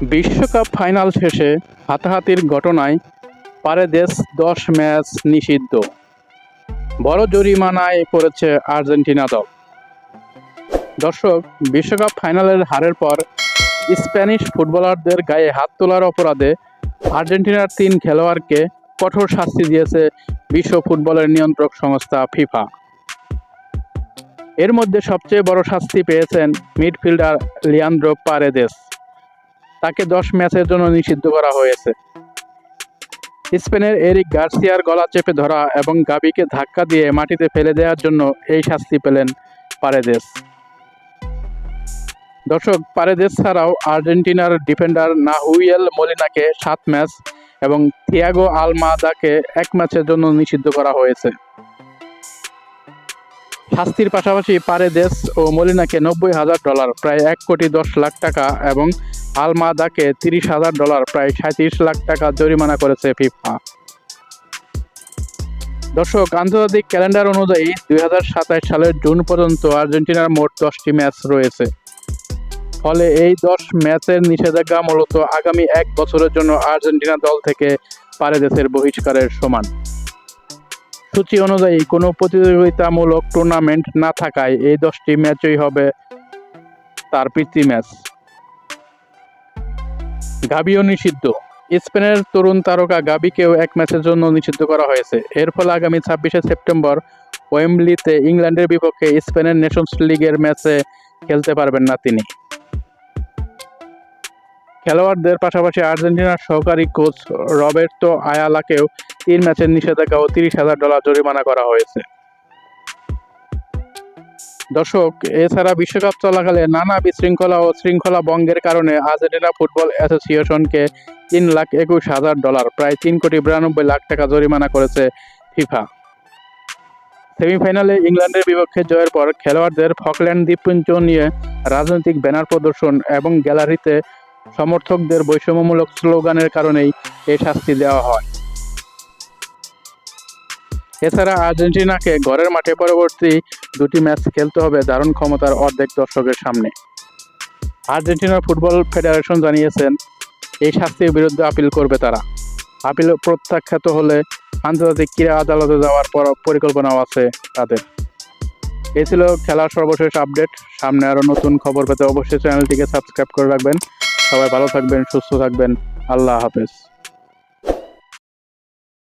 বিশ্বকাপ ফাইনাল শেষে হাতাহাতির ঘটনায় পারেদেস ১০ ম্যাচ নিষিদ্ধ। বড় জরিমানায় পড়েছে আর্জেন্টিনা দল। দর্শক, বিশ্বকাপ ফাইনালের হারের পর স্প্যানিশ ফুটবলারদের গায়ে হাত তোলার অপরাধে আর্জেন্টিনার ৩ খেলোয়াড়কে কঠোর শাস্তি দিয়েছে বিশ্ব ফুটবলের নিয়ন্ত্রক সংস্থা ফিফা। এর মধ্যে সবচেয়ে বড় শাস্তি পেয়েছেন মিডফিল্ডার লিয়ান্দ্রো পারেদেস। তাকে ১০ ম্যাচের জন্য নিষিদ্ধ করা হয়েছে। স্পেনের এরিক গার্সিয়ার গলা চেপে ধরা এবং গাবিকে ধাক্কা দিয়ে মাটিতে ফেলে দেওয়ার জন্য এই শাস্তি পেলেন পারেদেস। দর্শক, পারেদেস ছাড়াও আর্জেন্টিনার ডিফেন্ডার নাহুয়েল মলিনাকে ৭ ম্যাচ এবং থিয়াগো আলমাদাকে ১ ম্যাচের জন্য নিষিদ্ধ করা হয়েছে। শাস্তির পাশাপাশি পারেদেস ও মলিনাকে $৯০,০০০ প্রায় $১,১০,০০,০০০ টাকা এবং আলমাদাকে $৩০,০০০ প্রায় $৩৭ লাখ টাকা জরিমানা করেছে ফিফা। দর্শক, আন্তর্জাতিক ক্যালেন্ডার অনুযায়ী ২০২৭ সালের জুন পর্যন্ত আর্জেন্টিনার মোট ১০টি ম্যাচ রয়েছে। ফলে এই ১০ ম্যাচের নিষেধাজ্ঞা মূলত আগামী ১ বছরের জন্য আর্জেন্টিনা দল থেকে পারেদেসের বহিষ্কারের সমান। সূচি অনুযায়ী কোনো প্রতিযোগিতামূলক টুর্নামেন্ট না থাকায় এই ১০টি ম্যাচই হবে তার প্রীতি ম্যাচ। গাবিও নিষিদ্ধ। স্পেনের তরুণ তারকা গাবিকেও ১ ম্যাচের জন্য নিষিদ্ধ করা হয়েছে। এর ফলে আগামী ২৬শে সেপ্টেম্বর ওয়েম্বলিতে ইংল্যান্ডের বিপক্ষে স্পেনের নেশনস লিগের ম্যাচে খেলতে পারবেন না তিনি। খেলোয়াড়দের পাশাপাশি আর্জেন্টিনার সহকারী কোচ রবের্তো আয়ালাকেও ৩ ম্যাচের নিষেধাজ্ঞা ও $৩০,০০০ জরিমানা করা হয়েছে। দর্শক, এছাড়া বিশ্বকাপ চলাকালে নানা বিশৃঙ্খলা ও শৃঙ্খলা ভঙ্গের কারণে আর্জেন্টিনা ফুটবল অ্যাসোসিয়েশনকে $৩,২১,০০০ প্রায় $৩,৯২,০০,০০০ টাকা জরিমানা করেছে ফিফা। সেমিফাইনালে ইংল্যান্ডের বিপক্ষে জয়ের পর খেলোয়াড়দের ফকল্যান্ড দ্বীপপুঞ্জ নিয়ে রাজনৈতিক ব্যানার প্রদর্শন এবং গ্যালারিতে সমর্থকদের বৈষম্যমূলক স্লোগানের কারণেই এই শাস্তি দেওয়া হয়। এছাড়া আর্জেন্টিনাকে ঘরের মাঠে পরবর্তী ২টি ম্যাচ খেলতে হবে ধারণ ক্ষমতার অর্ধেক দর্শকের সামনে। আর্জেন্টিনা ফুটবল ফেডারেশন জানিয়েছেন এই শাস্তির বিরুদ্ধে আপিল করবে তারা। আপিল প্রত্যাখ্যাত হলে আন্তর্জাতিক ক্রীড়া আদালতে যাওয়ার পরিকল্পনাও আছে তাদের। এই ছিল খেলার সর্বশেষ আপডেট। সামনে আরও নতুন খবর পেতে অবশ্যই চ্যানেলটিকে সাবস্ক্রাইব করে রাখবেন। সবাই ভালো থাকবেন, সুস্থ থাকবেন। আল্লাহ হাফেজ।